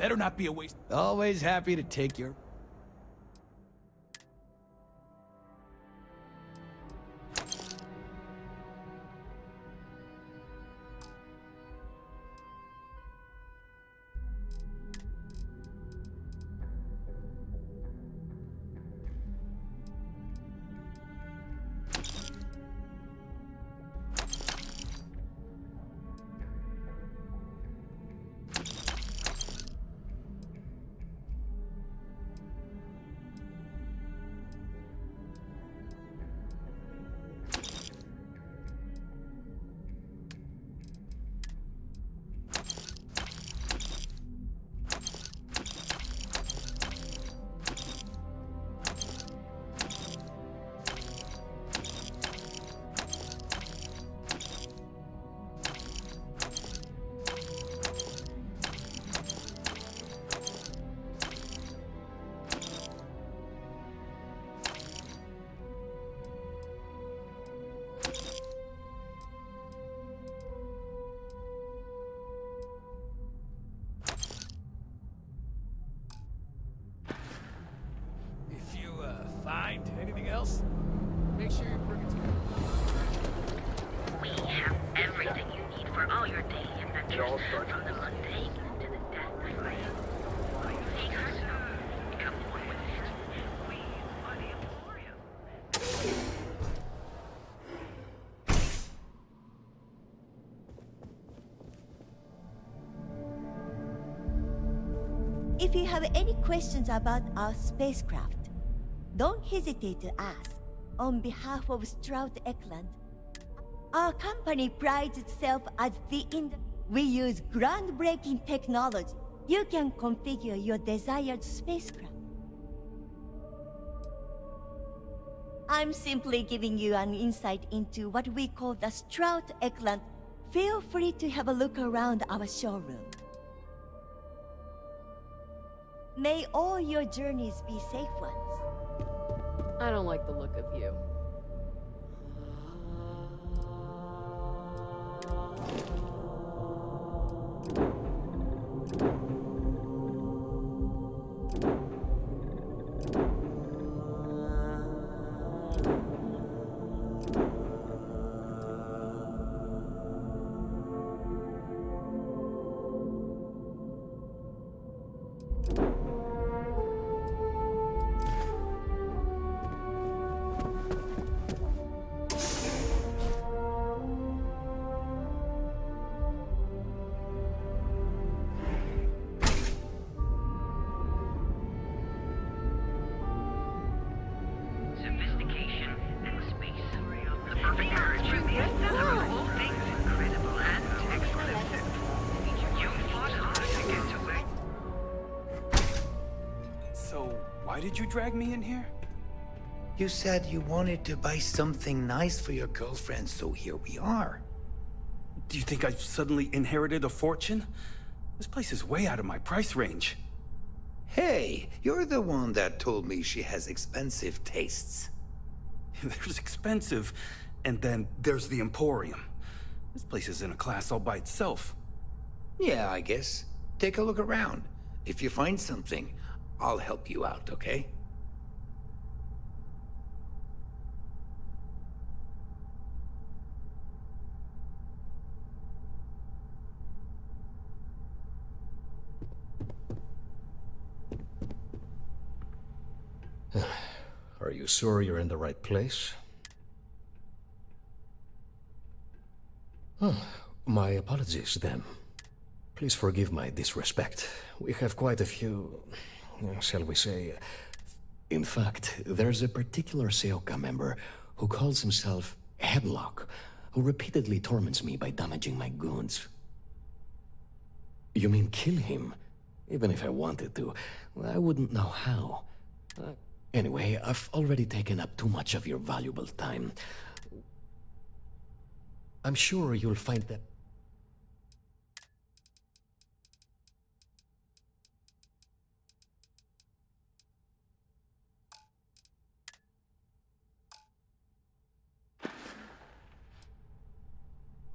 Better not be a waste. Always happy to take your... Find anything else? Make sure you bring it to me. We have everything you need for all your daily adventures, from the mundane to the death-free. Seek her soul, become one with it. We are the Emporium. If you have any questions about our spacecraft, don't hesitate to ask. On behalf of Stroud Eklund, our company prides itself as we use groundbreaking technology. You can configure your desired spacecraft. I'm simply giving you an insight into what we call the Stroud Eklund. Feel free to have a look around our showroom. May all your journeys be safe ones. I don't like the look of you. Why did you drag me in here? You said you wanted to buy something nice for your girlfriend, so here we are. Do you think I've suddenly inherited a fortune? This place is way out of my price range. Hey, you're the one that told me she has expensive tastes. There's expensive, and then there's the Emporium. This place is in a class all by itself. Yeah, I guess. Take a look around. If you find something, I'll help you out, okay? Are you sure you're in the right place? My apologies, then. Please forgive my disrespect. We have quite a few, shall we say... In fact, there's a particular Seoka member who calls himself Headlock, who repeatedly torments me by damaging my goons. You mean kill him? Even if I wanted to, I wouldn't know how. Anyway, I've already taken up too much of your valuable time. I'm sure you'll find that...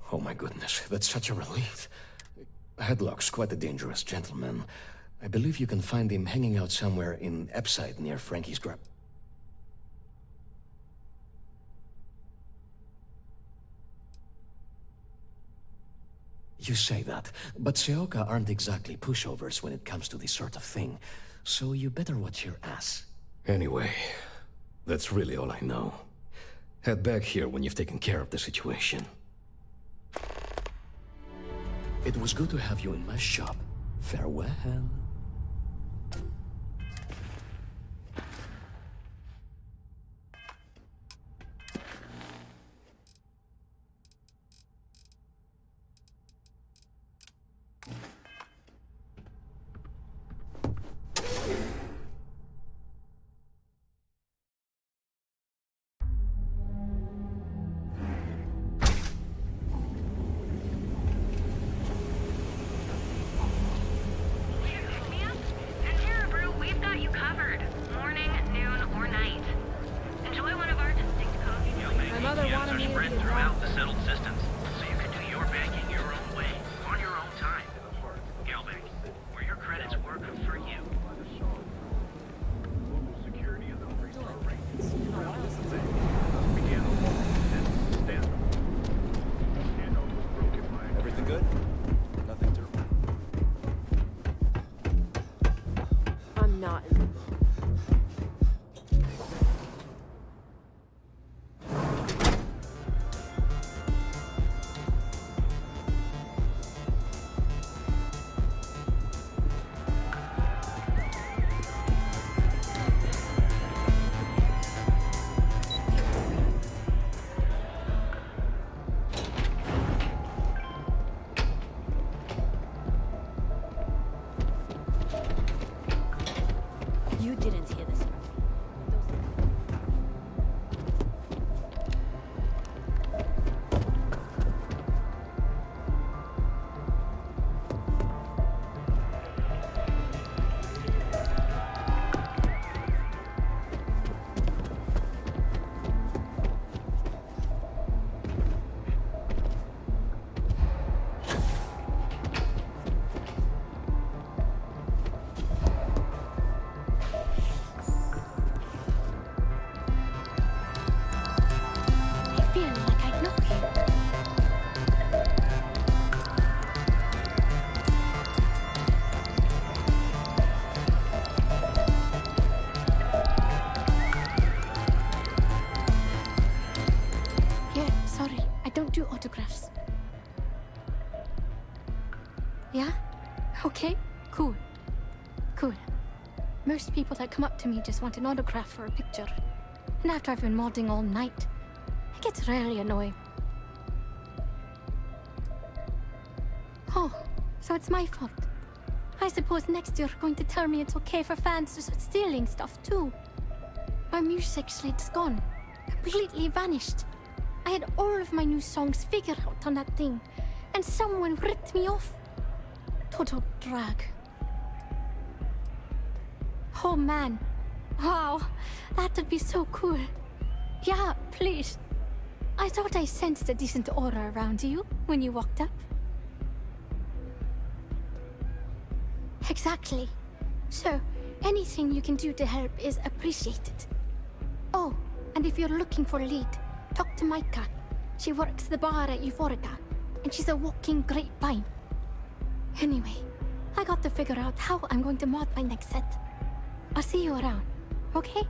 Oh my goodness, that's such a relief. Headlock's quite a dangerous gentleman. I believe you can find him hanging out somewhere in Epside near Frankie's grab. You say that, but Seoka aren't exactly pushovers when it comes to this sort of thing, so you better watch your ass. Anyway, that's really all I know. Head back here when you've taken care of the situation. It was good to have you in my shop. Farewell. Autographs. Yeah? Okay, cool. Cool. Most people that come up to me just want an autograph or a picture. And after I've been modding all night, it gets really annoying. Oh, so it's my fault. I suppose next you're going to tell me it's okay for fans to start stealing stuff too. My music slate's gone. Completely vanished. I had all of my new songs figured out on that thing, and someone ripped me off. Total drag. Oh man. Wow, that would be so cool. Yeah, please. I thought I sensed a decent aura around you when you walked up. Exactly. So, anything you can do to help is appreciated. Oh, and if you're looking for a lead, talk to Micah. She works the bar at Euphorica, and she's a walking grapevine. Anyway, I got to figure out how I'm going to mod my next set. I'll see you around, okay?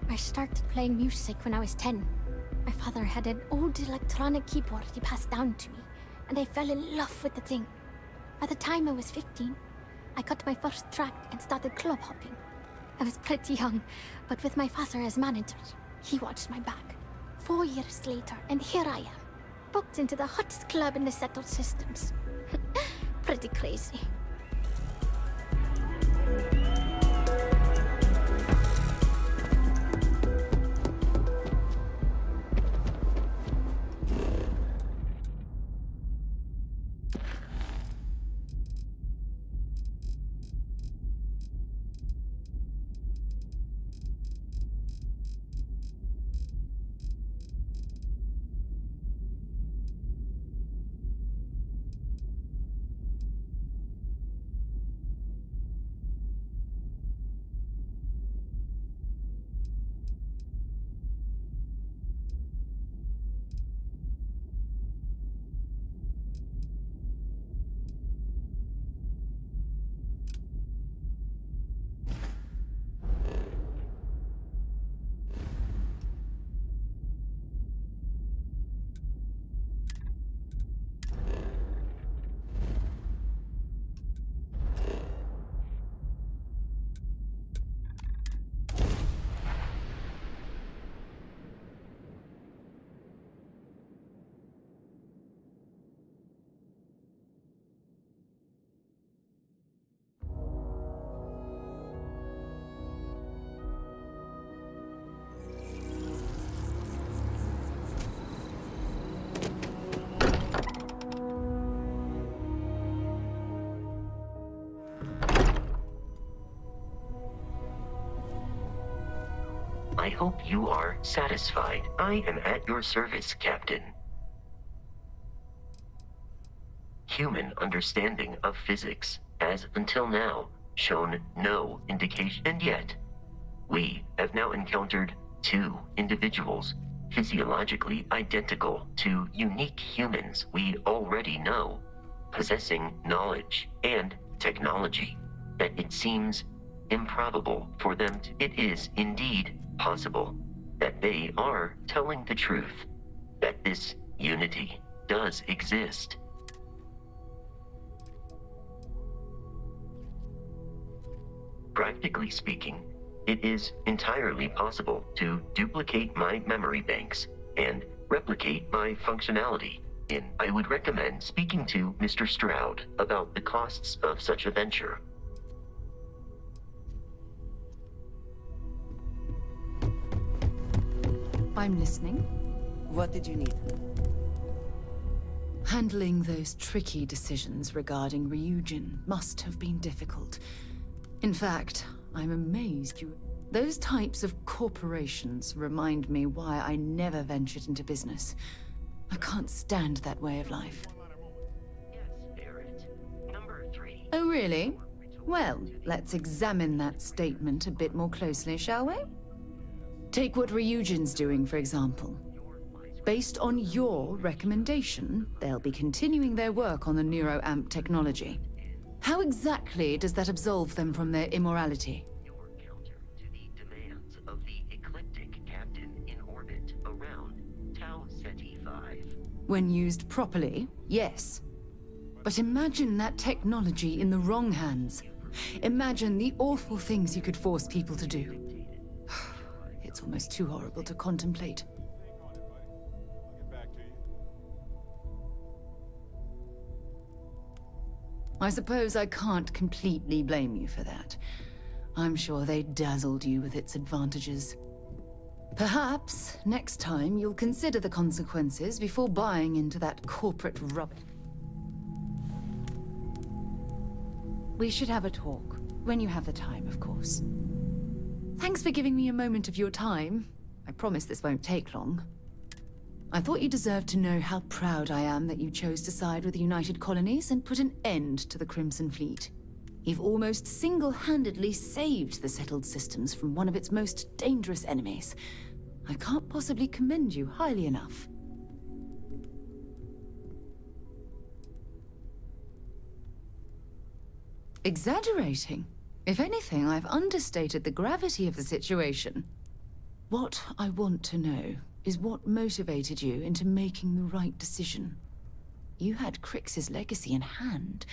I started playing music when I was 10. My father had an old electronic keyboard he passed down to me, and I fell in love with the thing. By the time I was 15, I got my first track and started club hopping. I was pretty young, but with my father as manager, he watched my back. 4 years later, and here I am, booked into the hottest club in the settled systems. Pretty crazy. I hope you are satisfied. I am at your service, Captain. Human understanding of physics has, until now, shown no indication, and yet, we have now encountered two individuals physiologically identical to unique humans we already know, possessing knowledge and technology that it seems improbable for them to. It is indeed possible that they are telling the truth, that this unity does exist. Practically speaking, it is entirely possible to duplicate my memory banks and replicate my functionality. I would recommend speaking to Mr. Stroud about the costs of such a venture. I'm listening. What did you need? Handling those tricky decisions regarding Ryujin must have been difficult. In fact, I'm amazed you... Those types of corporations remind me why I never ventured into business. I can't stand that way of life. Yes, Barrett. Number 3. Oh, really? Well, let's examine that statement a bit more closely, shall we? Take what Ryujin's doing, for example. Based on your recommendation, they'll be continuing their work on the NeuroAmp technology. How exactly does that absolve them from their immorality? Your counter to the demands of the ecliptic captain in orbit around Tau Ceti 5. When used properly, yes. But imagine that technology in the wrong hands. Imagine the awful things you could force people to do. It's almost too horrible to contemplate. I suppose I can't completely blame you for that. I'm sure they dazzled you with its advantages. Perhaps, next time, you'll consider the consequences before buying into that corporate rubbish. We should have a talk, when you have the time, of course. Thanks for giving me a moment of your time. I promise this won't take long. I thought you deserved to know how proud I am that you chose to side with the United Colonies and put an end to the Crimson Fleet. You've almost single-handedly saved the settled systems from one of its most dangerous enemies. I can't possibly commend you highly enough. Exaggerating? If anything, I've understated the gravity of the situation. What I want to know is what motivated you into making the right decision. You had Crix's legacy in hand,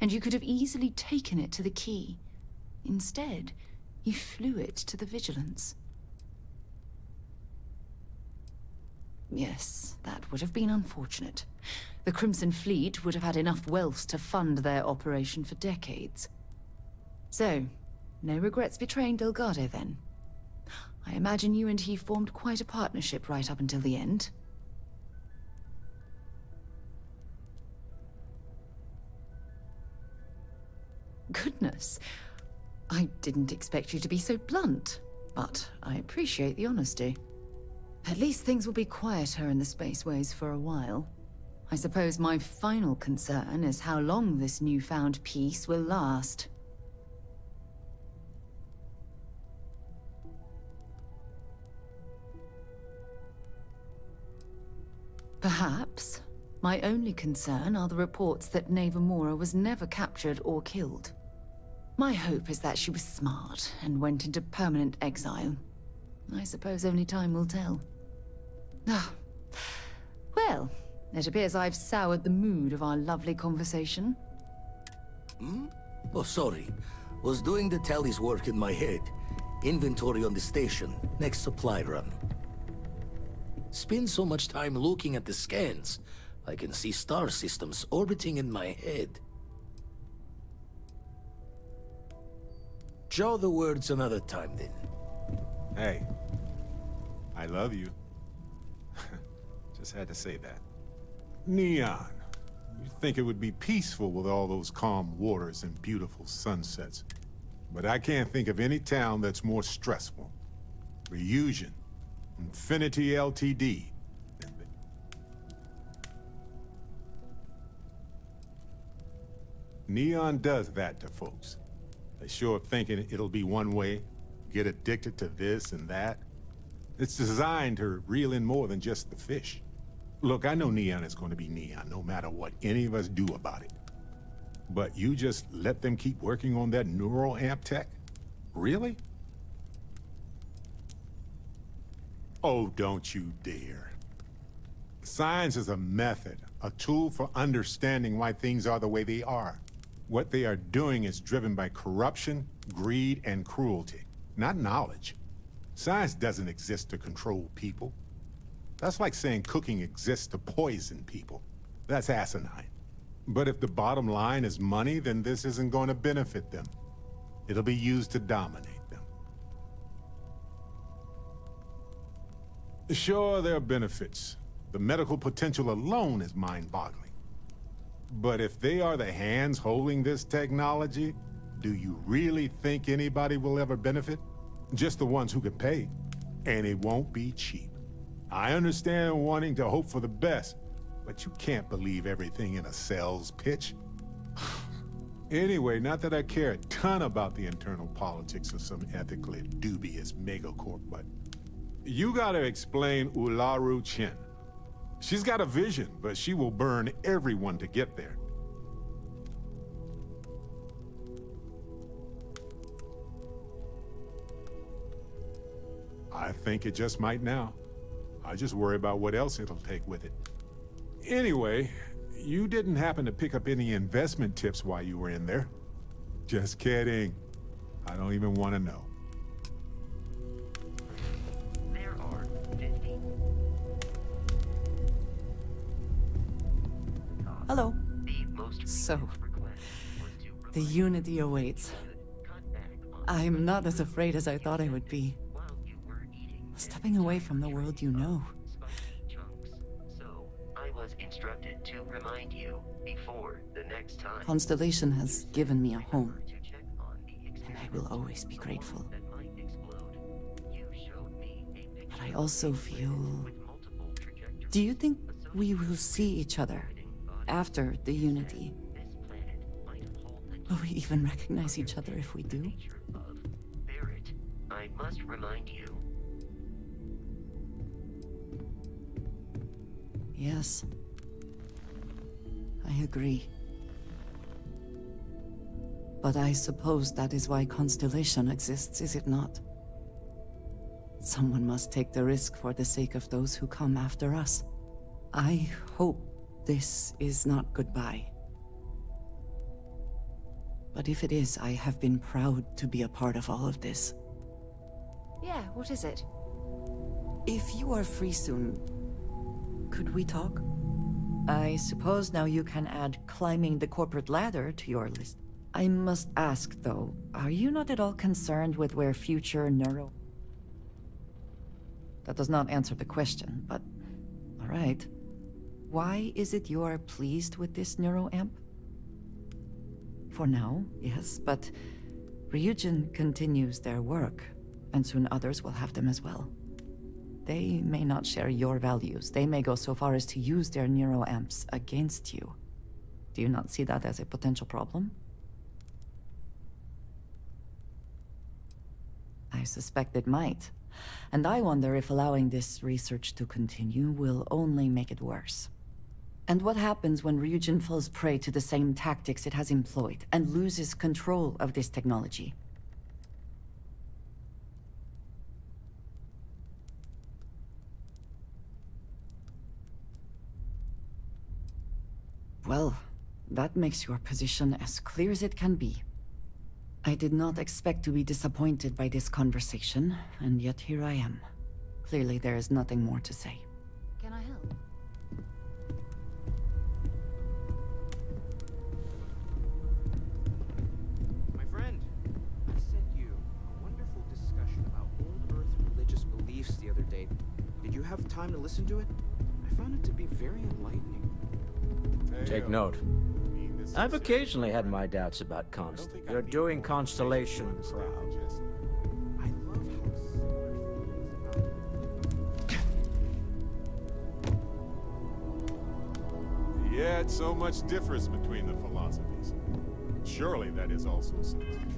and you could have easily taken it to the Key. Instead, you flew it to the Vigilance. Yes, that would have been unfortunate. The Crimson Fleet would have had enough wealth to fund their operation for decades. So, no regrets betraying Delgado, then? I imagine you and he formed quite a partnership right up until the end. Goodness. I didn't expect you to be so blunt, but I appreciate the honesty. At least things will be quieter in the spaceways for a while. I suppose my final concern is how long this newfound peace will last. Perhaps. My only concern are the reports that Navarmora was never captured or killed. My hope is that she was smart and went into permanent exile. I suppose only time will tell. Ah. Well, it appears I've soured the mood of our lovely conversation. Oh, sorry. Was doing the tallies work in my head. Inventory on the station, next supply run. Spend so much time looking at the scans, I can see star systems orbiting in my head. Jaw the words another time, then. Hey, I love you. Just had to say that. Neon. You'd think it would be peaceful with all those calm waters and beautiful sunsets. But I can't think of any town that's more stressful. Reunion. Infinity Ltd. Neon does that to folks. They show up thinking it'll be one way, get addicted to this and that. It's designed to reel in more than just the fish. Look, I know Neon is going to be Neon, no matter what any of us do about it. But you just let them keep working on that neural amp tech? Really? Oh, don't you dare. Science is a method, a tool for understanding why things are the way they are. What they are doing is driven by corruption, greed, and cruelty, not knowledge. Science doesn't exist to control people. That's like saying cooking exists to poison people. That's asinine. But if the bottom line is money, then this isn't going to benefit them. It'll be used to dominate them. Sure, there are benefits. The medical potential alone is mind-boggling. But if they are the hands holding this technology, do you really think anybody will ever benefit? Just the ones who can pay. And it won't be cheap. I understand wanting to hope for the best, but you can't believe everything in a sales pitch. Anyway, not that I care a ton about the internal politics of some ethically dubious megacorp, but you gotta explain Ularu Chen. She's got a vision, but she will burn everyone to get there. I think it just might now. I just worry about what else it'll take with it. Anyway, you didn't happen to pick up any investment tips while you were in there? Just kidding. I don't even want to know. There are 50. Hello. The most So, recent request was to the provide Unity awaits. cut back on I'm not as afraid as I thought I would be. while you were eating Stepping away from the world you know. spicy chunks. So I was instructed to remind you before the next time. Constellation has given me a home, To check on the and I will always be grateful. that might explode. You showed me a picture But I also feel... with multiple trajectories. Do you think we will see each other after the Unity? This planet might hold the Will we even recognize each other if we do? nature of Barrett. I must remind you. Yes. I agree. But I suppose that is why Constellation exists, is it not? Someone must take the risk for the sake of those who come after us. I hope this is not goodbye. But if it is, I have been proud to be a part of all of this. Yeah, what is it? If you are free soon, could we talk? I suppose now you can add climbing the corporate ladder to your list. I must ask, though, are you not at all concerned with where future neuro... That does not answer the question, but... all right. Why is it you are pleased with this neuroamp? For now, yes, but Ryujin continues their work, and soon others will have them as well. They may not share your values. They may go so far as to use their neuroamps against you. Do you not see that as a potential problem? I suspect it might. And I wonder if allowing this research to continue will only make it worse. And what happens when Ryujin falls prey to the same tactics it has employed and loses control of this technology? Well, that makes your position as clear as it can be. I did not expect to be disappointed by this conversation, and yet here I am. Clearly there is nothing more to say. Can I help? My friend, I sent you a wonderful discussion about old Earth religious beliefs the other day. Did you have time to listen to it? I found it to be very enlightening. Take note. I've occasionally had my doubts about You're doing Constellation proud. I love how similar things Yet so much difference between the philosophies. Surely that is also significant.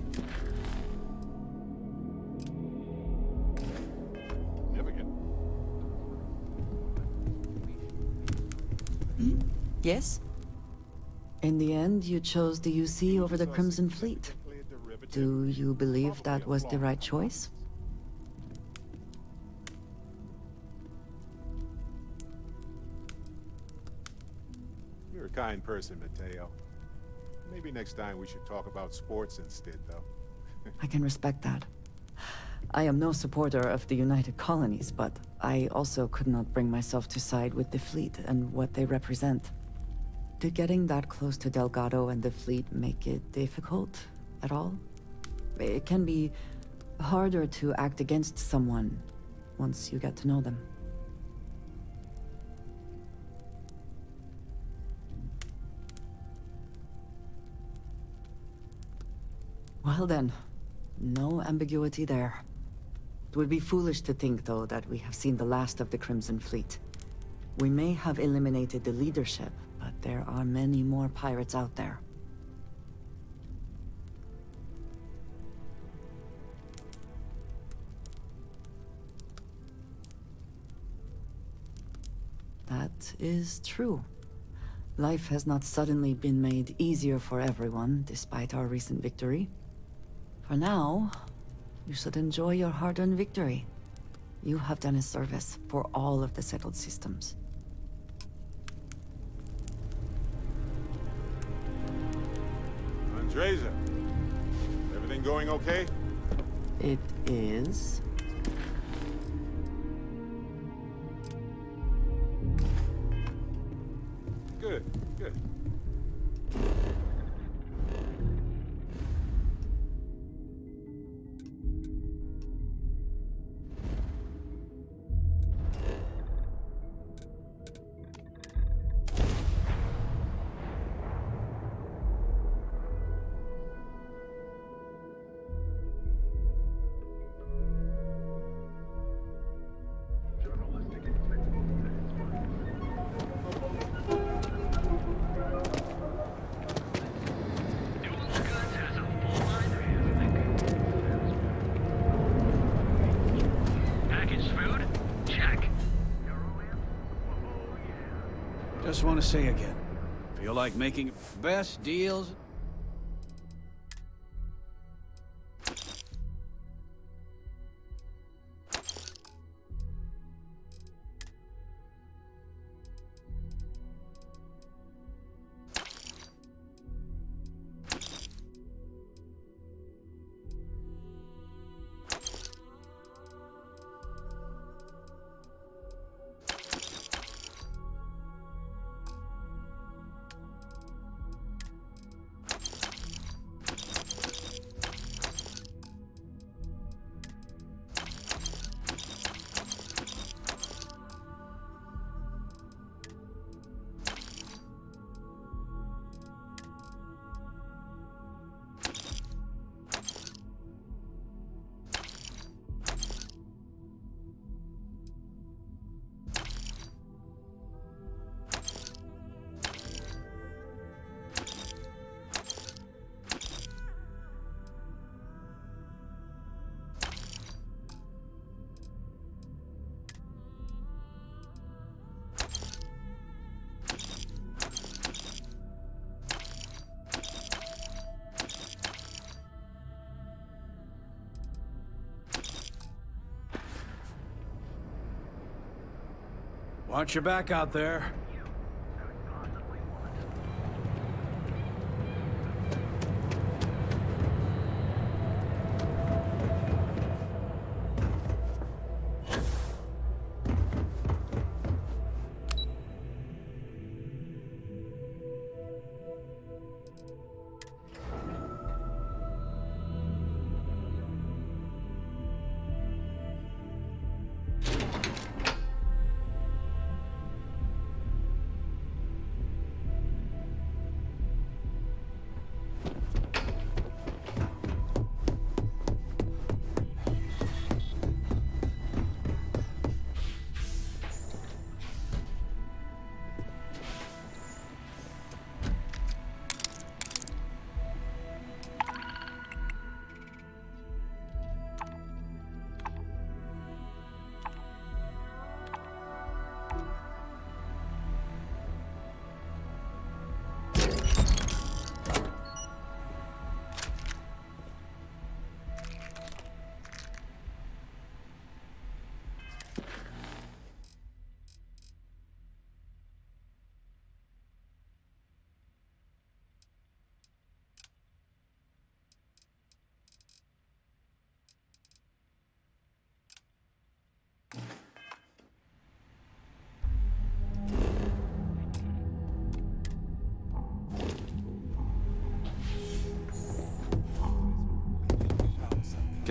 Yes? In the end, you chose the UC over the Crimson Fleet. Do you believe that was the right choice? You're a kind person, Mateo. Maybe next time we should talk about sports instead, though. I can respect that. I am no supporter of the United Colonies, but I also could not bring myself to side with the fleet and what they represent. Did getting that close to Delgado and the fleet make it difficult at all? It can be harder to act against someone once you get to know them. Well then, no ambiguity there. It would be foolish to think, though, that we have seen the last of the Crimson Fleet. We may have eliminated the leadership, but there are many more pirates out there. That is true. Life has not suddenly been made easier for everyone, despite our recent victory. For now, you should enjoy your hard-earned victory. You have done a service for all of the settled systems. Andreza, everything going okay? It is. Good, good. Just want to say again, feel like making best deals? Watch your back out there.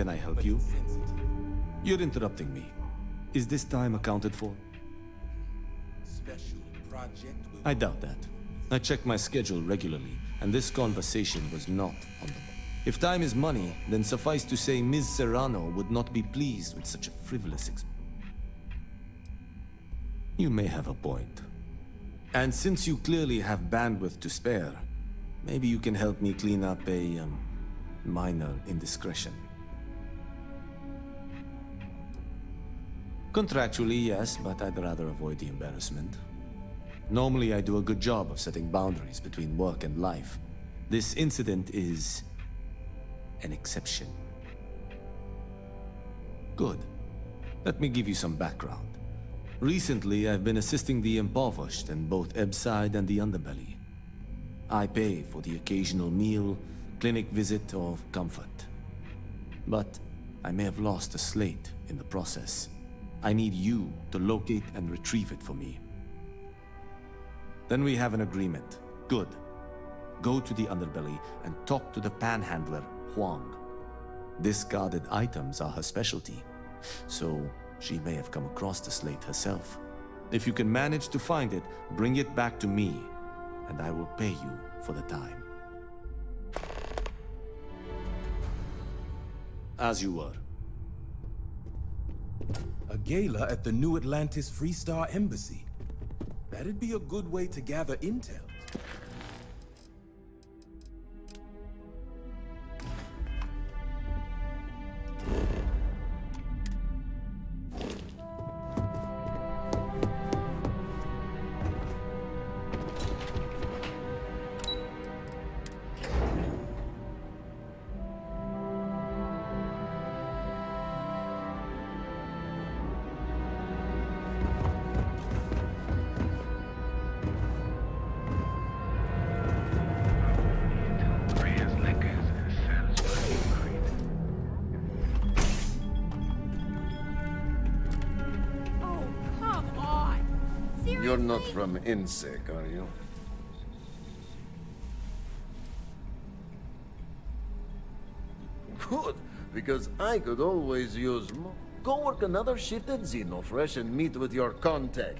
can I help you? You're interrupting me. Is this time accounted for? I doubt that. I check my schedule regularly, and this conversation was not on the... If time is money, then suffice to say Ms. Serrano would not be pleased with such a frivolous You may have a point. And since you clearly have bandwidth to spare, maybe you can help me clean up a, minor indiscretion. Contractually, yes, but I'd rather avoid the embarrassment. Normally, I do a good job of setting boundaries between work and life. This incident is an exception. Good. Let me give you some background. Recently, I've been assisting the impoverished in both Ebbside and the Underbelly. I pay for the occasional meal, clinic visit, or comfort. But I may have lost a slate in the process. I need you to locate and retrieve it for me. Then we have an agreement. Good. Go to the Underbelly and talk to the panhandler, Huang. Discarded items are her specialty, so she may have come across the slate herself. If you can manage to find it, bring it back to me, and I will pay you for the time. As you were. A gala at the New Atlantis Freestar Embassy. That'd be a good way to gather intel. You're not from INSEC, are you? Good, because I could always use more. Go work another shift at Xenofresh and meet with your contact.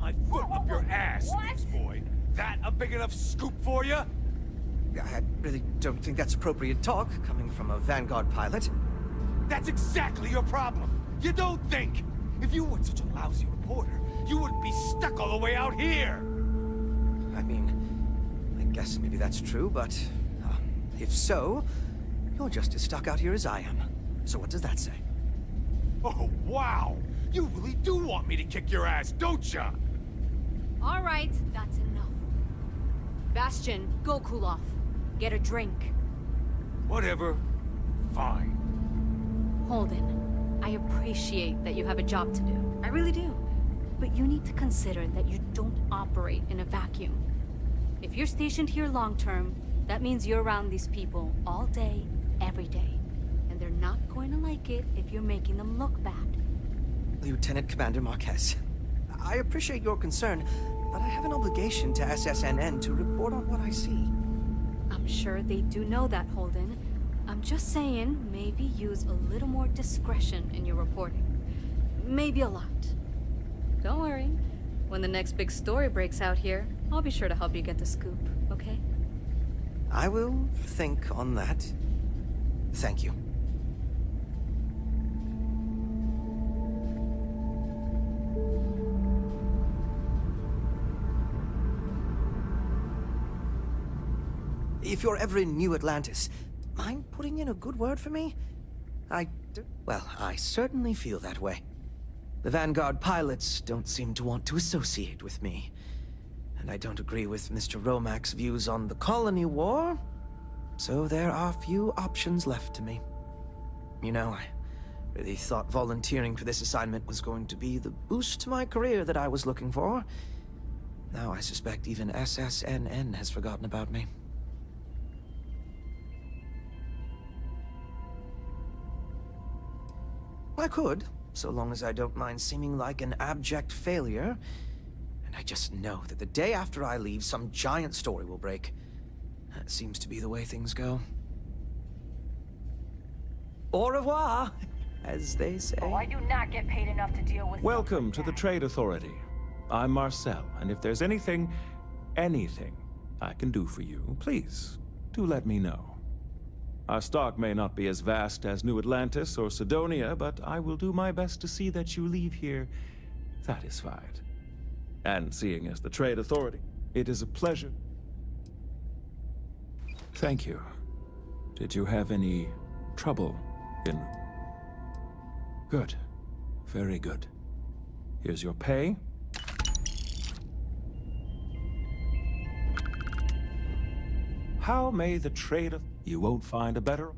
My foot up your ass, boy. That a big enough scoop for you? I really don't think that's appropriate talk, coming from a Vanguard pilot. That's exactly your problem. You don't think. If you weren't such a lousy reporter, you wouldn't be stuck all the way out here. I mean, I guess maybe that's true, but if so, you're just as stuck out here as I am. So what does that say? Oh, wow. You really do want me to kick your ass, don't ya? All right, that's enough. Bastion, go cool off. Get a drink. Whatever. Fine. Holden, I appreciate that you have a job to do. I really do. But you need to consider that you don't operate in a vacuum. If you're stationed here long-term, that means you're around these people all day, every day. And they're not going to like it if you're making them look bad. Lieutenant Commander Marquez, I appreciate your concern, but I have an obligation to SSNN to report on what I see. I'm sure they do know that, Holden. I'm just saying, maybe use a little more discretion in your reporting. Maybe a lot. Don't worry. When the next big story breaks out here, I'll be sure to help you get the scoop, okay? I will think on that. Thank you. If you're ever in New Atlantis, mind putting in a good word for me? Well, I certainly feel that way. The Vanguard pilots don't seem to want to associate with me. And I don't agree with Mr. Romack's views on the colony war. So there are few options left to me. You know, I really thought volunteering for this assignment was going to be the boost to my career that I was looking for. Now I suspect even SSNN has forgotten about me. I could, so long as I don't mind seeming like an abject failure. And I just know that the day after I leave, some giant story will break. That seems to be the way things go. Au revoir, as they say. Oh, I do not get paid enough to deal with... Welcome to the Trade Authority. I'm Marcel, and if there's anything I can do for you, please, do let me know. Our stock may not be as vast as New Atlantis or Sidonia, but I will do my best to see that you leave here satisfied. And seeing as the Trade Authority, it is a pleasure. Thank you. Did you have any trouble in... Good. Very good. Here's your pay. How may the trade of... You won't find a better...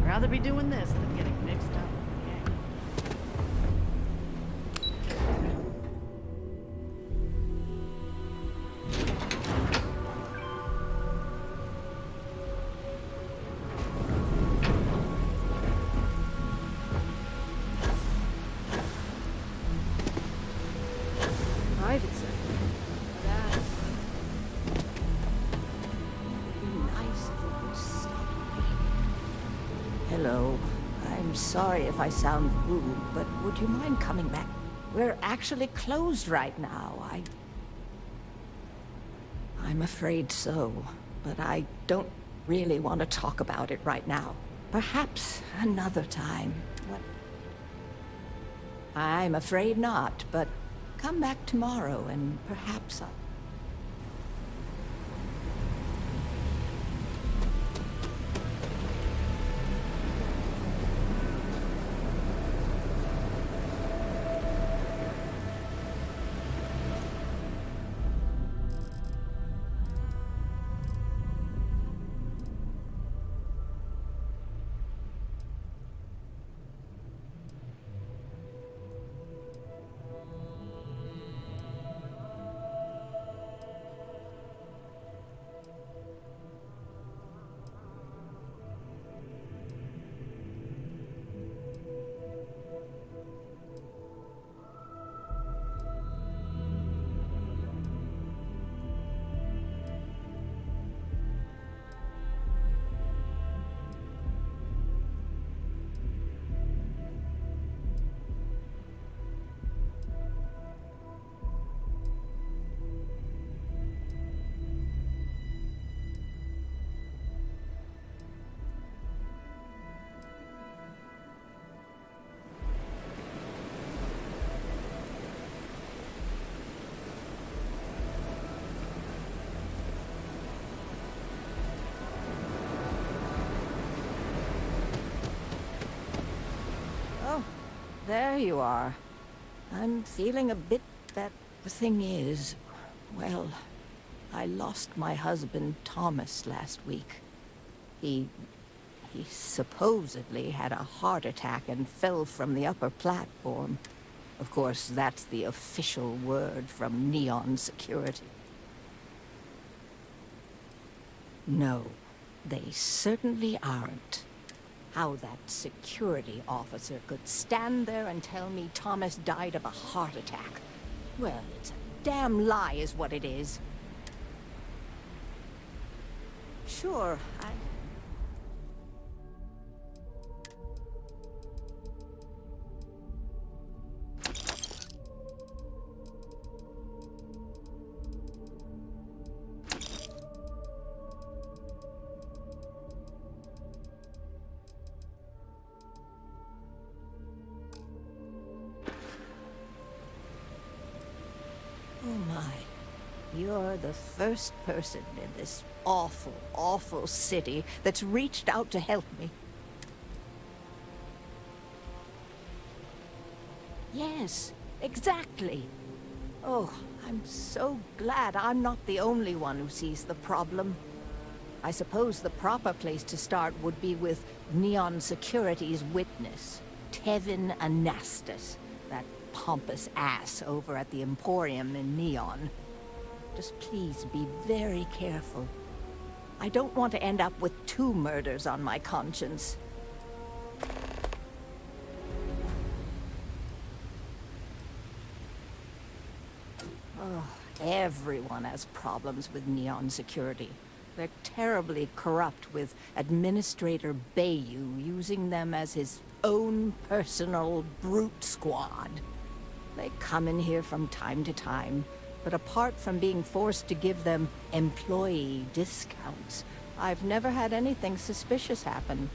Rather be doing this than getting mixed up. Private sector. That would be nice if it would stop raining. Hello. I'm sorry if I sound rude, but would you mind coming back? We're actually closed right now. I'm afraid so, but I don't really want to talk about it right now. Perhaps another time. What? I'm afraid not, but come back tomorrow and perhaps I'll... There you are. I'm feeling a bit that the thing is, well, I lost my husband Thomas last week. He supposedly had a heart attack and fell from the upper platform. Of course, that's the official word from Neon Security. No, they certainly aren't. How that security officer could stand there and tell me Thomas died of a heart attack. Well, it's a damn lie is what it is. Sure, Oh my. You're the first person in this awful, awful city that's reached out to help me. Yes, exactly. Oh, I'm so glad I'm not the only one who sees the problem. I suppose the proper place to start would be with Neon Security's witness, Tevin Anastas, that pompous ass over at the Emporium in Neon. Just please be very careful. I don't want to end up with 2 murders on my conscience. Oh, everyone has problems with Neon Security. They're terribly corrupt, with Administrator Bayou using them as his own personal brute squad. They come in here from time to time, But apart from being forced to give them employee discounts, I've never had anything suspicious happen.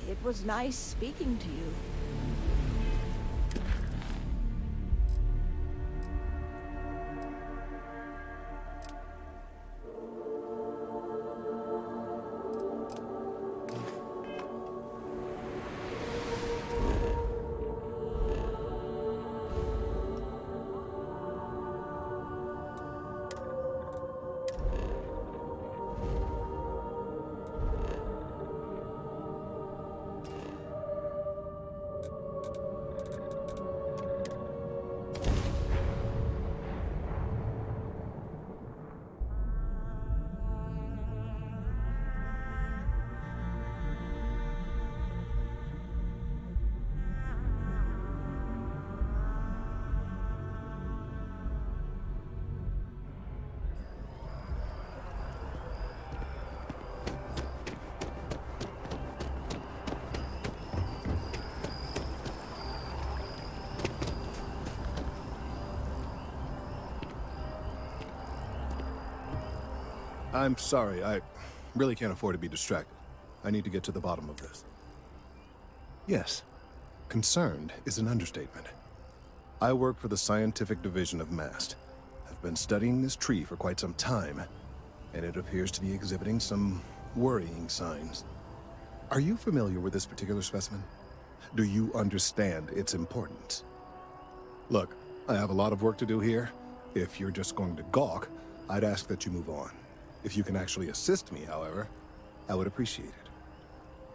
It was nice speaking to you. I'm sorry, I really can't afford to be distracted. I need to get to the bottom of this. Yes, concerned is an understatement. I work for the scientific division of MAST. I've been studying this tree for quite some time, and it appears to be exhibiting some worrying signs. Are you familiar with this particular specimen? Do you understand its importance? Look, I have a lot of work to do here. If you're just going to gawk, I'd ask that you move on. If you can actually assist me, however, I would appreciate it.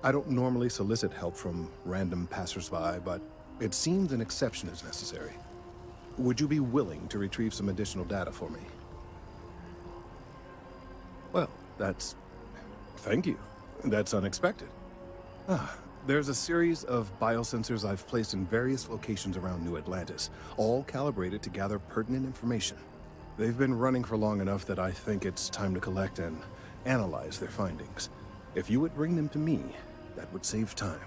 I don't normally solicit help from random passersby, but it seems an exception is necessary. Would you be willing to retrieve some additional data for me? Well, thank you. That's unexpected. There's a series of biosensors I've placed in various locations around New Atlantis, all calibrated to gather pertinent information. They've been running for long enough that I think it's time to collect and analyze their findings. If you would bring them to me, that would save time.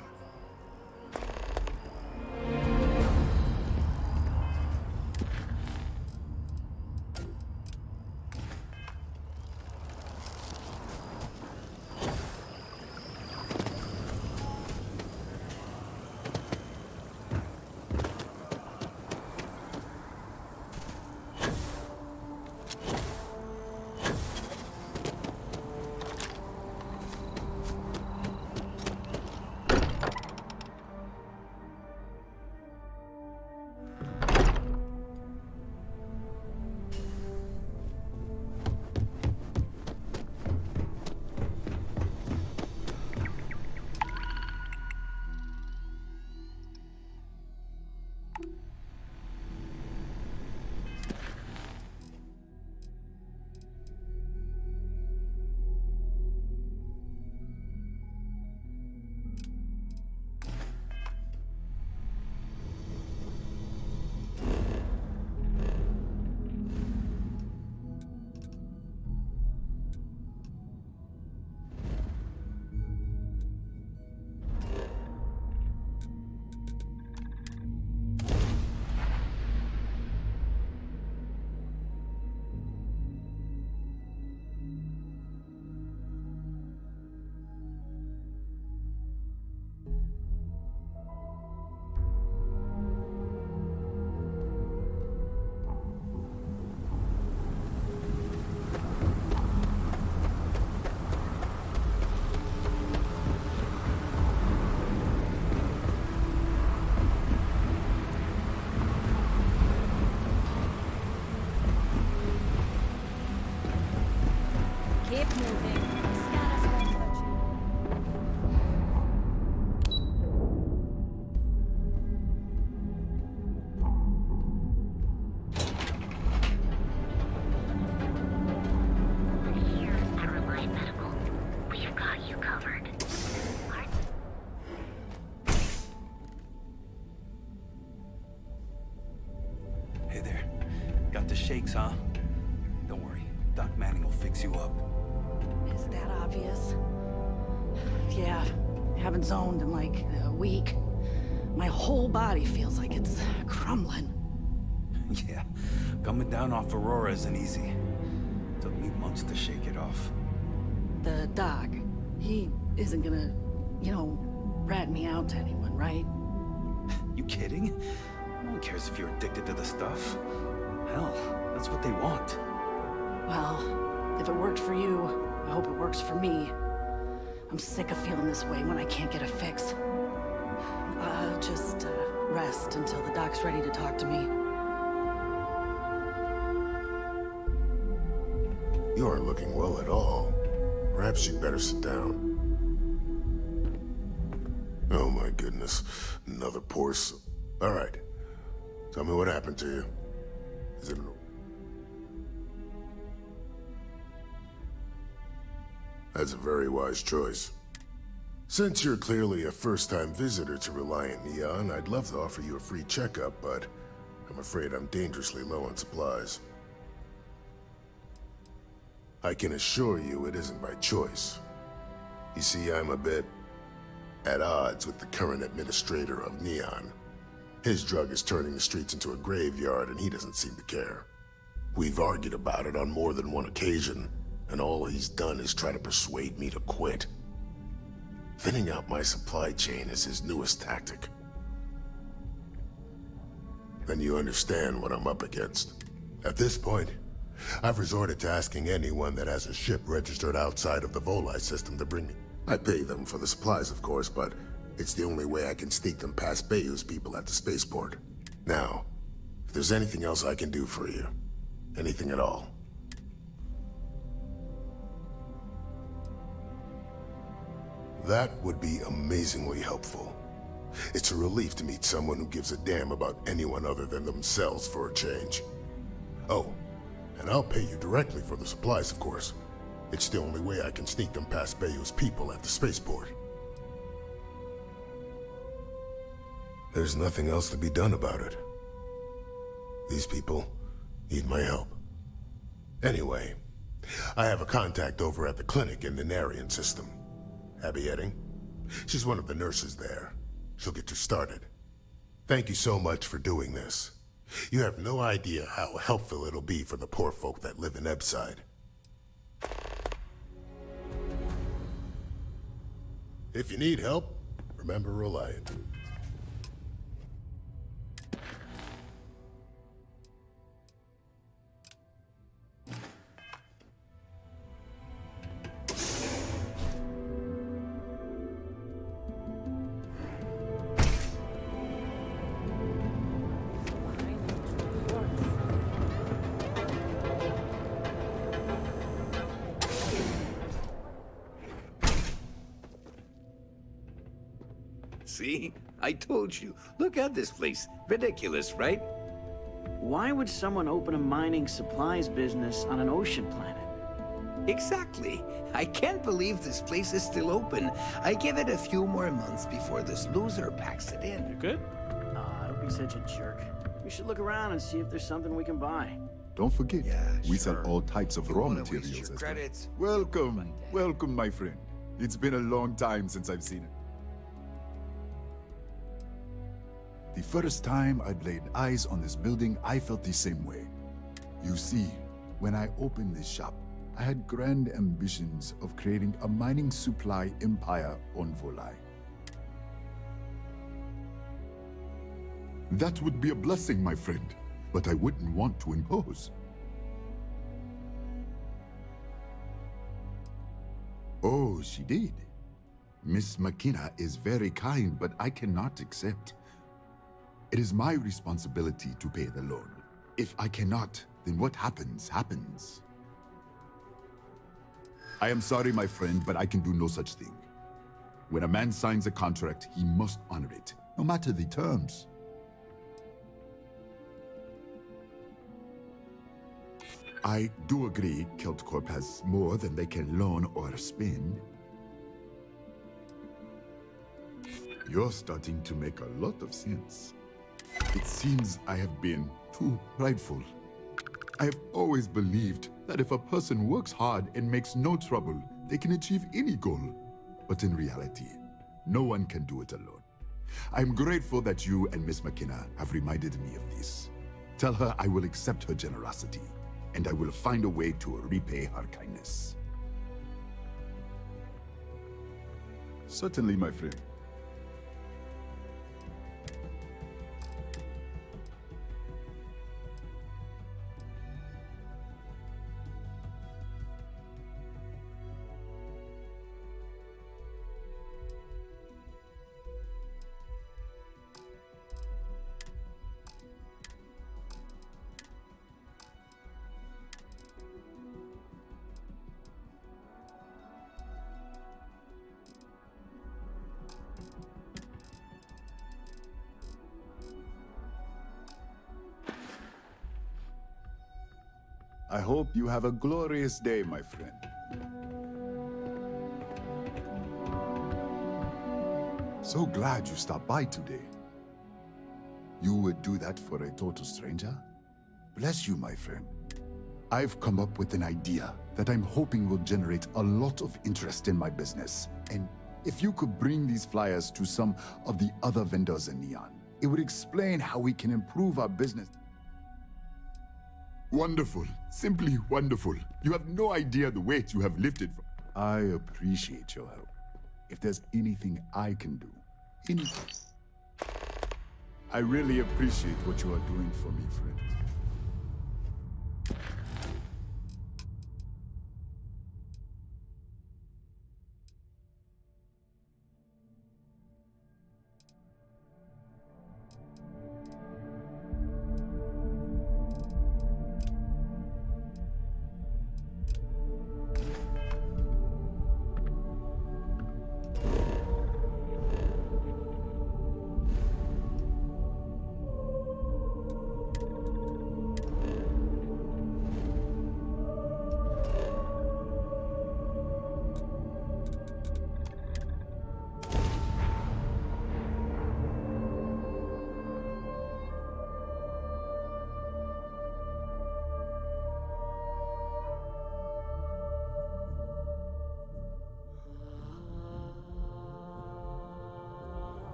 Shakes, huh? Don't worry. Doc Manning will fix you up. Is it that obvious? Yeah, haven't zoned in like a week. My whole body feels like it's crumbling. Yeah, coming down off Aurora isn't easy. Took me months to shake it off. The doc, he isn't gonna, you know, rat me out to anyone, right? You kidding? No one cares if you're addicted to the stuff. Hell, that's what they want. Well, if it worked for you, I hope it works for me. I'm sick of feeling this way when I can't get a fix. I'll just rest until the doc's ready to talk to me. You aren't looking well at all. Perhaps you'd better sit down. Oh my goodness. Another poor All right. Tell me what happened to you. Is it That's a very wise choice. Since you're clearly a first-time visitor to Reliant Neon, I'd love to offer you a free checkup, but I'm afraid I'm dangerously low on supplies. I can assure you it isn't by choice. You see, I'm a bit at odds with the current administrator of Neon. His drug is turning the streets into a graveyard, and he doesn't seem to care. We've argued about it on more than one occasion, and all he's done is try to persuade me to quit. Thinning out my supply chain is his newest tactic. Then you understand what I'm up against. At this point, I've resorted to asking anyone that has a ship registered outside of the Volii system to bring me. I pay them for the supplies, of course, but it's the only way I can sneak them past Bayou's people at the spaceport. Now, if there's anything else I can do for you, anything at all, that would be amazingly helpful. It's a relief to meet someone who gives a damn about anyone other than themselves for a change. Oh, and I'll pay you directly for the supplies, of course. It's the only way I can sneak them past Bayou's people at the spaceport. There's nothing else to be done about it. These people need my help. Anyway, I have a contact over at the clinic in the Narian system. Abby Edding. She's one of the nurses there. She'll get you started. Thank you so much for doing this. You have no idea how helpful it'll be for the poor folk that live in Ebside. If you need help, remember Reliant. See? I told you. Look at this place. Ridiculous, right? Why would someone open a mining supplies business on an ocean planet? Exactly. I can't believe this place is still open. I give it a few more months before this loser packs it in. You good? Don't be such a jerk. We should look around and see if there's something we can buy. Don't forget, we sell all types of raw materials as well. Welcome, welcome, my friend. It's been a long time since I've seen it. The first time I laid eyes on this building, I felt the same way. You see, when I opened this shop, I had grand ambitions of creating a mining supply empire on Volii. That would be a blessing, my friend, but I wouldn't want to impose. Oh, she did. Miss McKenna is very kind, but I cannot accept. It is my responsibility to pay the loan. If I cannot, then what happens, happens. I am sorry, my friend, but I can do no such thing. When a man signs a contract, he must honor it, no matter the terms. I do agree KeltCorp has more than they can loan or spend. You're starting to make a lot of sense. It seems I have been too prideful. I have always believed that if a person works hard and makes no trouble, they can achieve any goal. But in reality, no one can do it alone. I'm grateful that you and Miss McKenna have reminded me of this. Tell her I will accept her generosity, and I will find a way to repay her kindness. Certainly, my friend. I hope you have a glorious day, my friend. So glad you stopped by today. You would do that for a total stranger? Bless you, my friend. I've come up with an idea that I'm hoping will generate a lot of interest in my business. And if you could bring these flyers to some of the other vendors in Neon, it would explain how we can improve our business. Wonderful. Simply wonderful. You have no idea the weight you have lifted from... I appreciate your help. If there's anything I can do, anything. I really appreciate what you are doing for me, friend.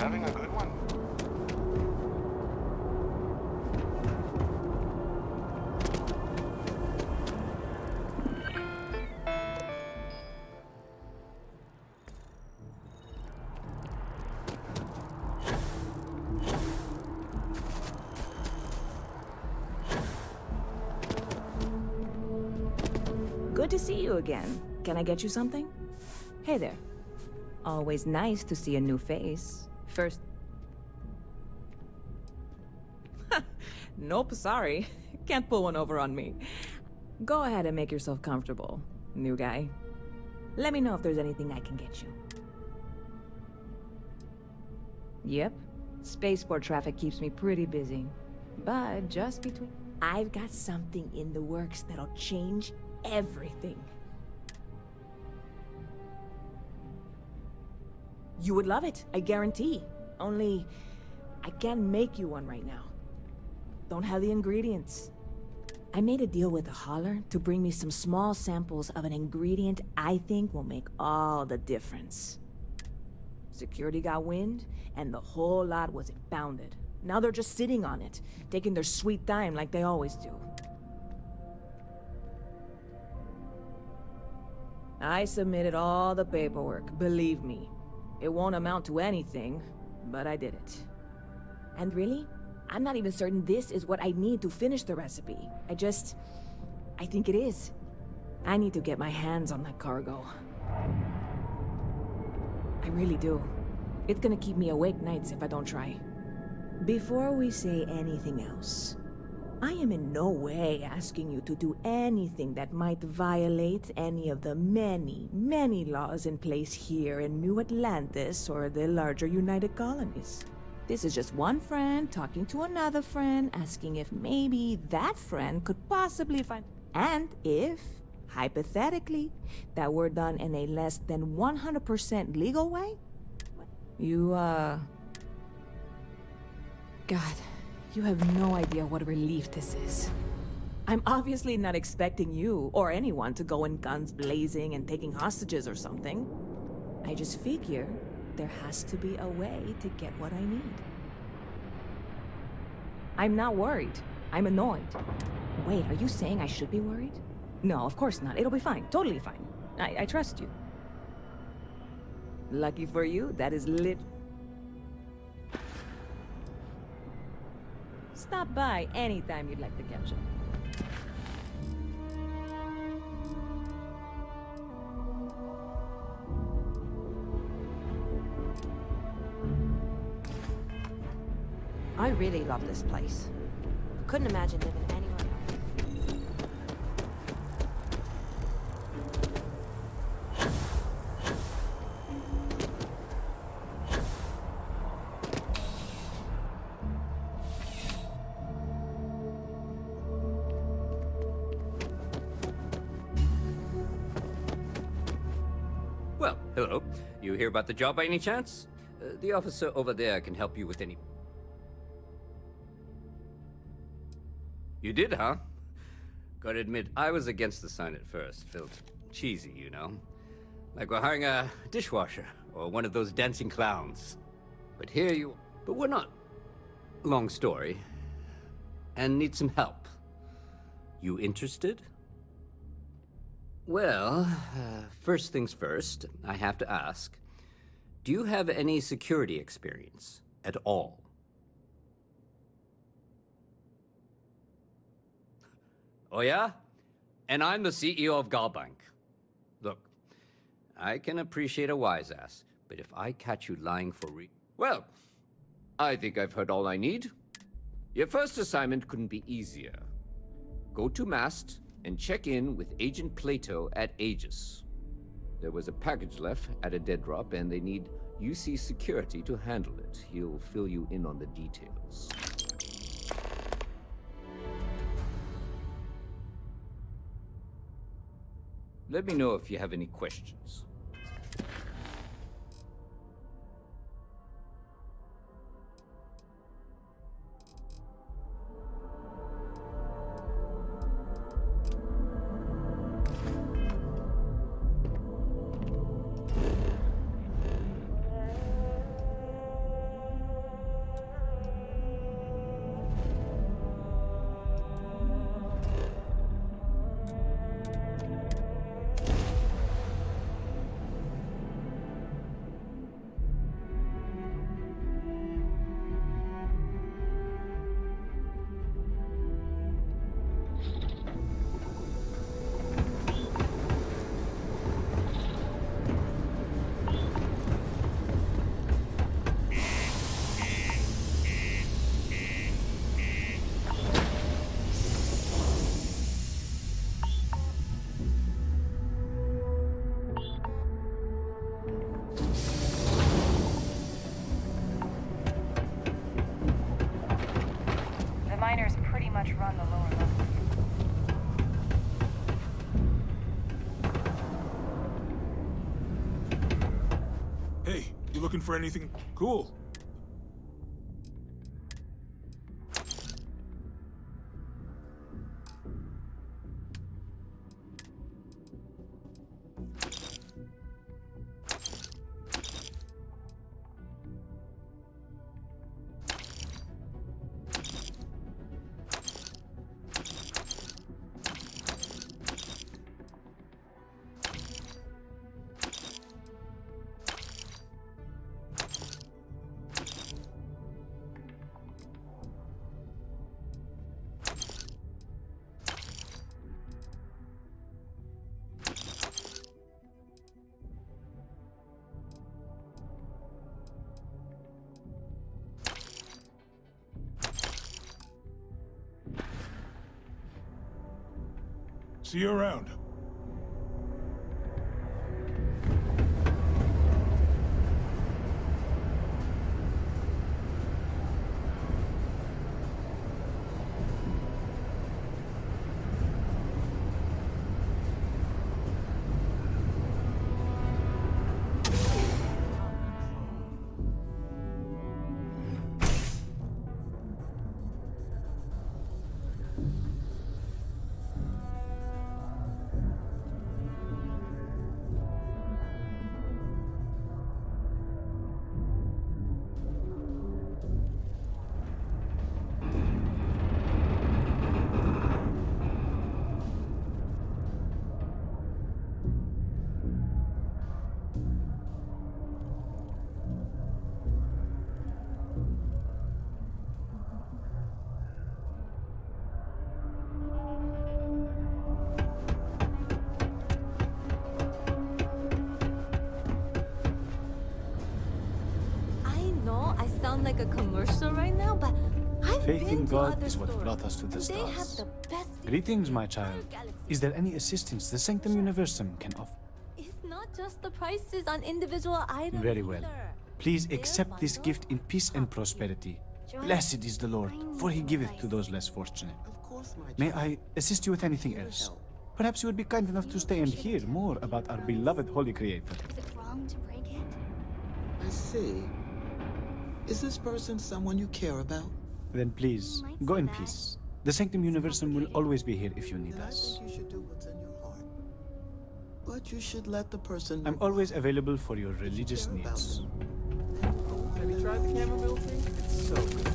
Having a good one? Good to see you again. Can I get you something? Hey there. Always nice to see a new face. First... Nope, sorry. Can't pull one over on me. Go ahead and make yourself comfortable, new guy. Let me know if there's anything I can get you. Yep. Spaceport traffic keeps me pretty busy. But just between... I've got something in the works that'll change everything. You would love it, I guarantee. Only, I can't make you one right now. Don't have the ingredients. I made a deal with a hauler to bring me some small samples of an ingredient I think will make all the difference. Security got wind, and the whole lot was impounded. Now they're just sitting on it, taking their sweet time like they always do. I submitted all the paperwork, believe me. It won't amount to anything, but I did it. And really, I'm not even certain this is what I need to finish the recipe. I think it is. I need to get my hands on that cargo. I really do. It's gonna keep me awake nights if I don't try. Before we say anything else, I am in no way asking you to do anything that might violate any of the many, many laws in place here in New Atlantis or the larger United Colonies. This is just one friend talking to another friend, asking if maybe that friend could possibly find... And if, hypothetically, that were done in a less than 100% legal way? God, you have no idea what a relief this is. I'm obviously not expecting you or anyone to go in guns blazing and taking hostages or something. I just figure there has to be a way to get what I need. I'm not worried. I'm annoyed. Wait, are you saying I should be worried? No, of course not. It'll be fine. Totally fine. I trust you. Lucky for you, that is lit. Stop by anytime you'd like to catch up. I really love this place. Couldn't imagine living anywhere else. Well, hello. You hear about the job by any chance? The officer over there can help you with any... You did, huh? Gotta admit, I was against the sign at first. Felt cheesy, you know? Like we're hiring a dishwasher, or one of those dancing clowns. But here you... But we're not. Long story. And need some help. You interested? Well, first things first, I have to ask. Do you have any security experience at all? Oh yeah? And I'm the CEO of Galbank. Look, I can appreciate a wise ass, but if I catch you lying for well, I think I've heard all I need. Your first assignment couldn't be easier. Go to Mast and check in with Agent Plato at Aegis. There was a package left at a dead drop and they need UC security to handle it. He'll fill you in on the details. Let me know if you have any questions. Miners pretty much run the lower levels. Hey, you looking for anything cool? See you around. sound like a commercial right now, but I've Faith been in to God other is what stores. brought us to the They have stars. the best. Greetings, my child. Is there any assistance the Sanctum Universum can offer? It's not just the prices on individual items. Very well. Please accept this gift in peace and prosperity. Blessed is the Lord, for he giveth to those less fortunate. May I assist you with anything else? Perhaps you would be kind enough to stay and hear more about our beloved Holy Creator. Is it wrong to break it? I see. Is this person someone you care about? Then please, go in peace. The Sanctum Universum will always be here if you need us. I think you should do what's in your heart. But you should let the person I'm always available for your religious needs. Have you tried the chamomile tea? It's so good.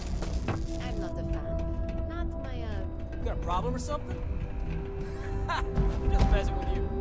I'm not a fan. Not my, You got a problem or something? Ha! Just messing with you.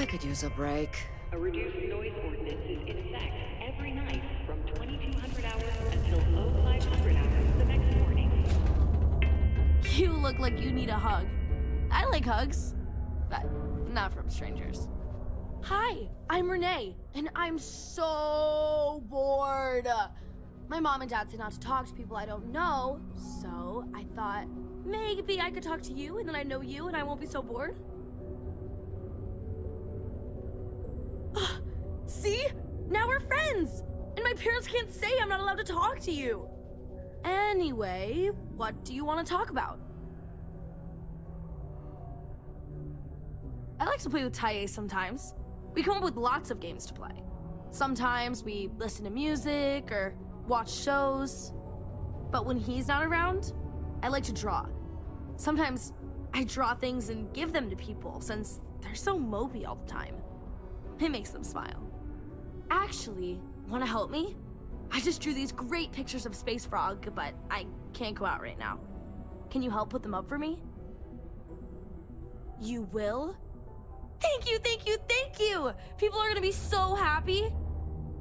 I could use a break. A reduced noise ordinance is in effect every night from 2200 hours until 0500 hours the next morning. You look like you need a hug. I like hugs, but not from strangers. Hi, I'm Renee, and I'm so bored. My mom and dad say not to talk to people I don't know, so I thought maybe I could talk to you, and then I know you, and I won't be so bored. See? Now we're friends! And my parents can't say I'm not allowed to talk to you! Anyway, what do you want to talk about? I like to play with Taye sometimes. We come up with lots of games to play. Sometimes we listen to music or watch shows. But when he's not around, I like to draw. Sometimes I draw things and give them to people since they're so mopey all the time. It makes them smile. Actually, want to help me? I just drew these great pictures of Space Frog, but I can't go out right now. Can you help put them up for me? You will? Thank you, thank you, thank you! People are gonna be so happy.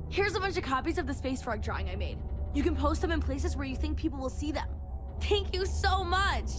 Here's a bunch of copies of the Space Frog drawing I made. You can post them in places where you think people will see them. Thank you so much!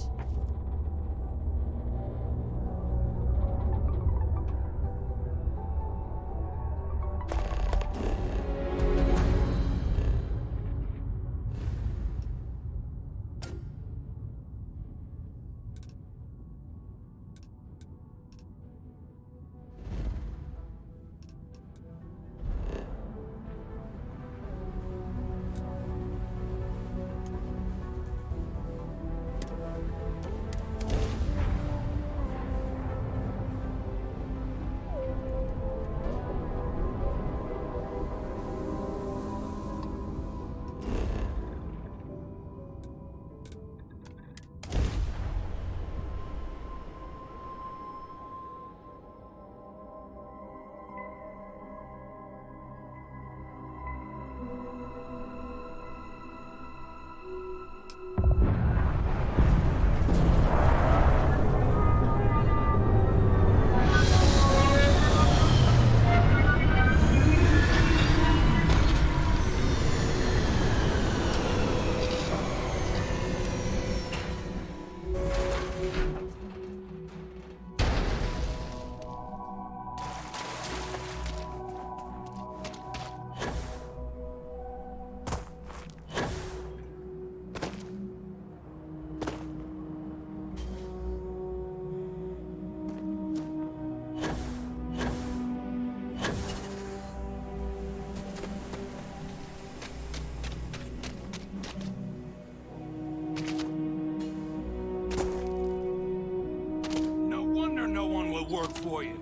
work for you.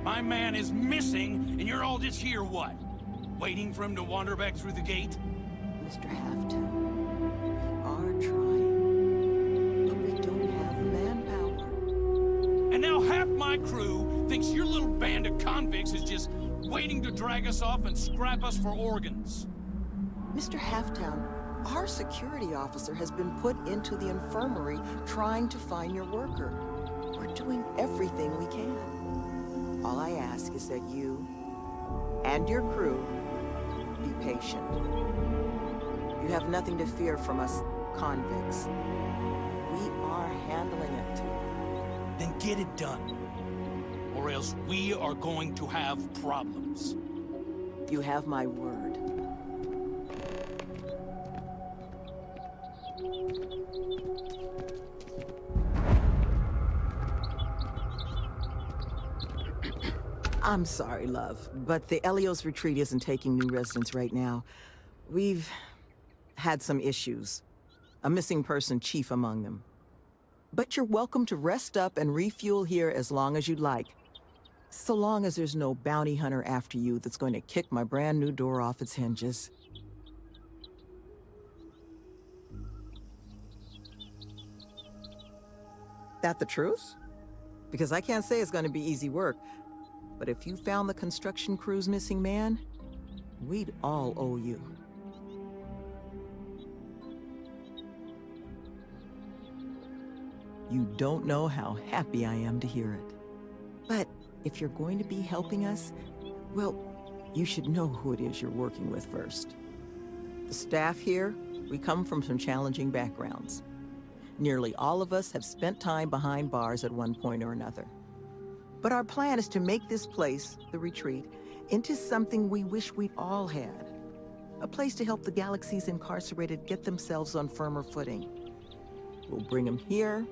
My man is missing, and you're all just here, what? Waiting for him to wander back through the gate? Mr. Halfton, we are trying, but we don't have the manpower. And now half my crew thinks your little band of convicts is just waiting to drag us off and scrap us for organs. Mr. Halftown, our security officer has been put into the infirmary trying to find your worker. We're doing everything we can. All I ask is that you and your crew be patient. You have nothing to fear from us convicts. We are handling it. Then get it done. Or else we are going to have problems. You have my word. I'm sorry, love, but the Elios retreat isn't taking new residents right now. We've had some issues. A missing person chief among them. But you're welcome to rest up and refuel here as long as you'd like. So long as there's no bounty hunter after you that's going to kick my brand new door off its hinges. That the truth? Because I can't say it's going to be easy work. But if you found the construction crew's missing man, we'd all owe you. You don't know how happy I am to hear it. But if you're going to be helping us, well, you should know who it is you're working with first. The staff here, we come from some challenging backgrounds. Nearly all of us have spent time behind bars at one point or another. But our plan is to make this place, the retreat, into something we wish we'd all had. A place to help the galaxy's incarcerated get themselves on firmer footing. We'll bring them here,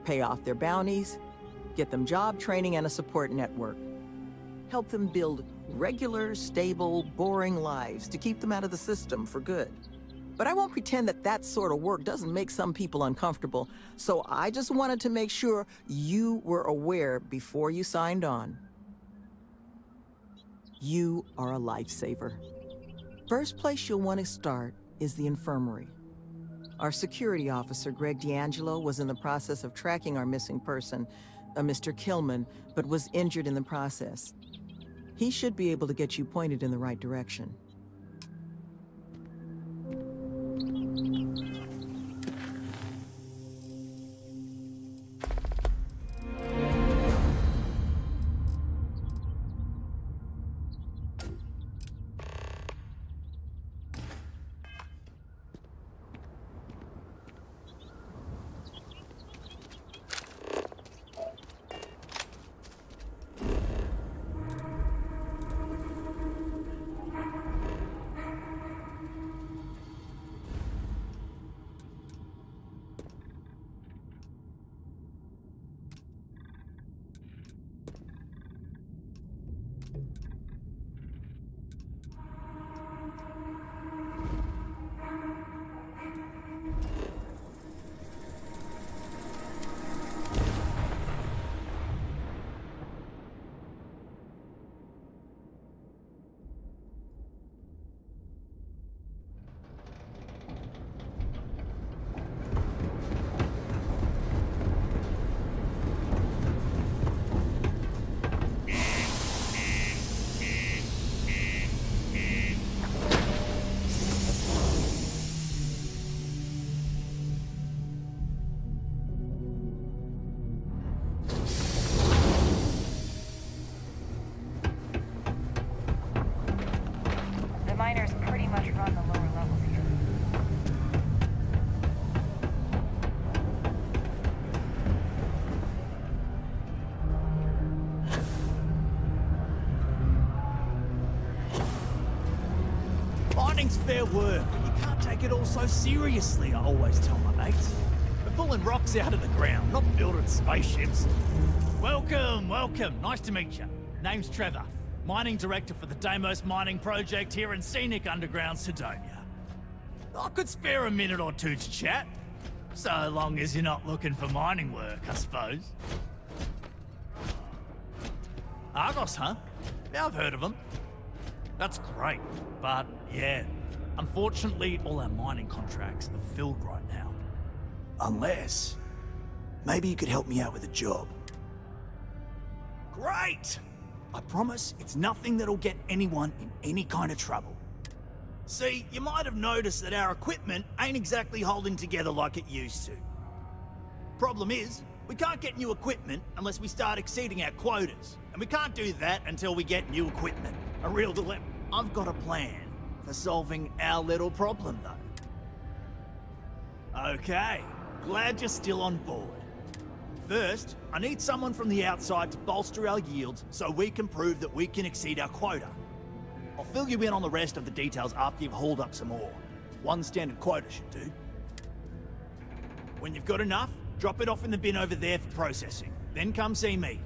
pay off their bounties, get them job training and a support network. Help them build regular, stable, boring lives to keep them out of the system for good. But I won't pretend that that sort of work doesn't make some people uncomfortable, so I just wanted to make sure you were aware before you signed on. You are a lifesaver. First place you'll want to start is the infirmary. Our security officer, Greg D'Angelo, was in the process of tracking our missing person, Mr. Killman, but was injured in the process. He should be able to get you pointed in the right direction. The miners pretty much run the lower levels here. Mining's fair work, but you can't take it all so seriously, I always tell my mates. We're pulling rocks out of the ground, not building spaceships. Welcome, welcome. Nice to meet you. Name's Trevor, mining director for the Deimos mining project here in scenic underground Sidonia. I could spare a minute or two to chat, so long as you're not looking for mining work, I suppose. Argos, huh? Yeah, I've heard of them. That's great, but yeah, unfortunately all our mining contracts are filled right now. Unless, maybe you could help me out with a job. Great! I promise it's nothing that'll get anyone in any kind of trouble. See, you might have noticed that our equipment ain't exactly holding together like it used to. Problem is, we can't get new equipment unless we start exceeding our quotas. And we can't do that until we get new equipment. A real dilemma. I've got a plan for solving our little problem, though. Okay, glad you're still on board. First, I need someone from the outside to bolster our yields so we can prove that we can exceed our quota. I'll fill you in on the rest of the details after you've hauled up some ore. One standard quota should do. When you've got enough, drop it off in the bin over there for processing. Then come see me.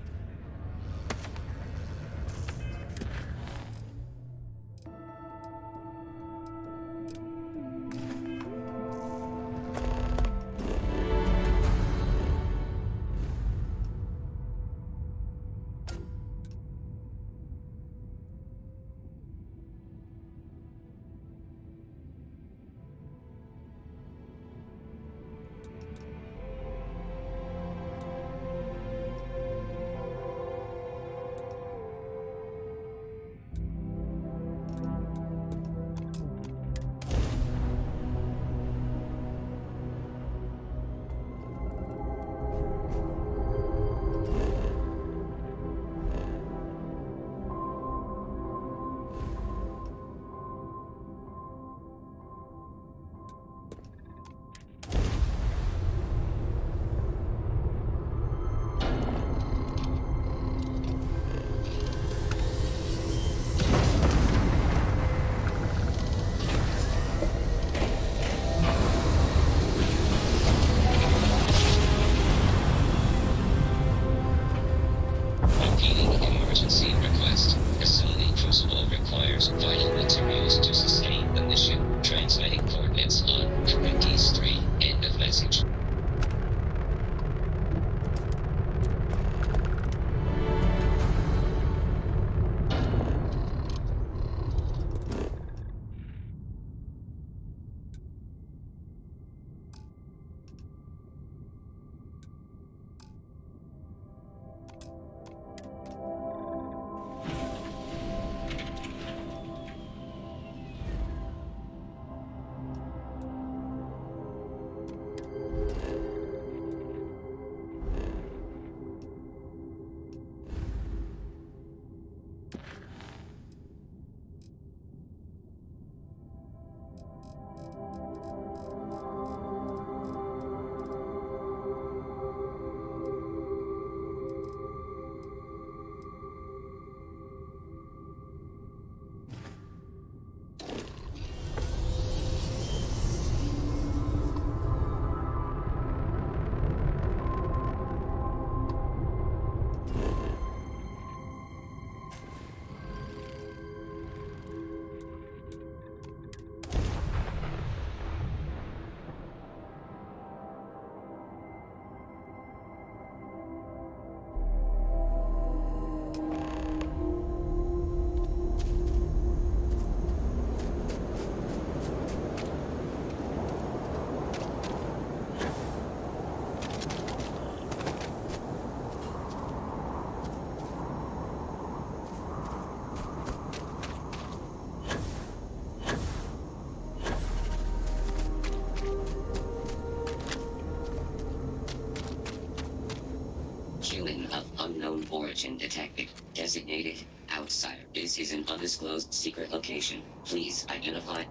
Unknown origin detected. Designated outsider. This is an undisclosed secret location. Please identify.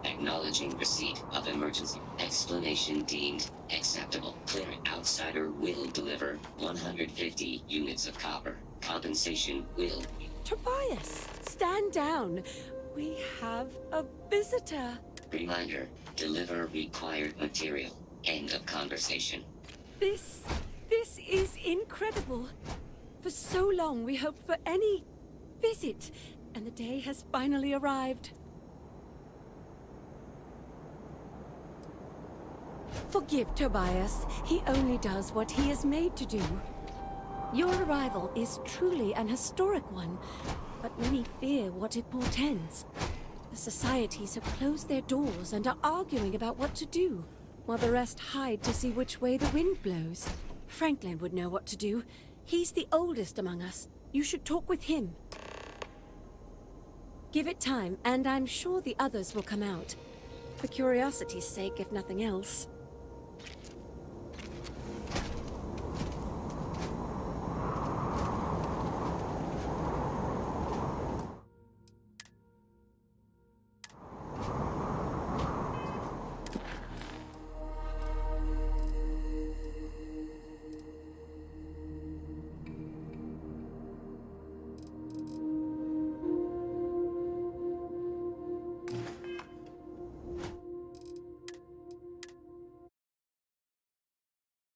Acknowledging receipt of emergency. Explanation deemed acceptable. Clearing outsider will deliver 150 units of copper. Compensation will. Tobias, stand down. We have a visitor. Reminder, deliver required material. End of conversation. This is incredible. For so long we hoped for any visit, and the day has finally arrived. Forgive Tobias. He only does what he is made to do. Your arrival is truly an historic one, but many fear what it portends. The societies have closed their doors and are arguing about what to do, while the rest hide to see which way the wind blows. Franklin would know what to do. He's the oldest among us. You should talk with him. Give it time, and I'm sure the others will come out. For curiosity's sake, if nothing else.